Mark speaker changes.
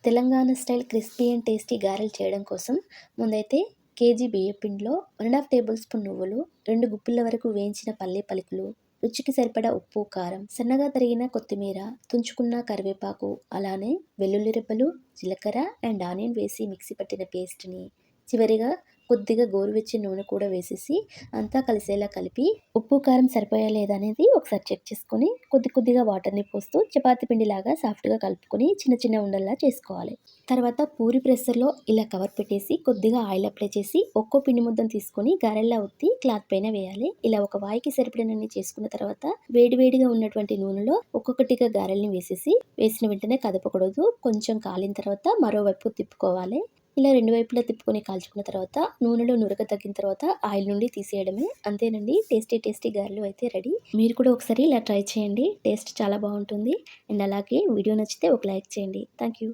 Speaker 1: Telangana style crispy and tasty గారెలు చేయడం కోసం ముందైతే కేజీ బియ్యం పిండిలో 1.5 టేబుల్ స్పూన్ నువ్వులు, 2 గుప్పిళ్ళ వరకు వేయించిన పల్లి పలుకులు, రుచికి సరిపడా ఉప్పు, కారం, సన్నగా తరిగిన కొత్తిమీర, తుంచుకున్న కరివేపాకు, అలానే వెల్లుల్లి రెబ్బలు, జీలకర్ర అండ్ ఆనియన్ వేసి మిక్సీ పట్టిన పేస్ట్ని, చివరిగా కొద్దిగా గోరువెచ్చని నూనె కూడా వేసేసి అంతా కలిసేలా కలిపి ఉప్పు కారం సరిపోయా లేదా అనేది ఒకసారి చెక్ చేసుకొని కొద్ది కొద్దిగా వాటర్ని పోస్తూ చపాతీ పిండిలాగా సాఫ్ట్గా కలుపుకొని చిన్న చిన్న ఉండల్లా చేసుకోవాలి. తర్వాత పూరి ప్రెషర్లో ఇలా కవర్ పెట్టేసి కొద్దిగా ఆయిల్ అప్లై చేసి ఒక్కో పిండి ముద్దను తీసుకొని గారెల్లా ఒత్తి క్లాత్ పైన వేయాలి. ఇలా ఒక వాయికి సరిపడినన్ని చేసుకున్న తర్వాత వేడివేడిగా ఉన్నటువంటి నూనెలో ఒక్కొక్కటిగా గారెల్ని వేసిన వెంటనే కదపకూడదు. కొంచెం కాలిన తర్వాత మరోవైపు తిప్పుకోవాలి. ఇలా 2 వైపులా తిప్పుకొని కాల్చుకున్న తర్వాత నూనెలో నురగ తగ్గిన తర్వాత ఆయిల్ నుండి తీసేయడమే. అంతేనండి, టేస్టీ టేస్టీ గారెలు అయితే రెడీ. మీరు కూడా ఒకసారి ఇలా ట్రై చేయండి, టేస్ట్ చాలా బాగుంటుంది. అండ్ అలాగే వీడియో నచ్చితే ఒక లైక్ చేయండి. Thank you.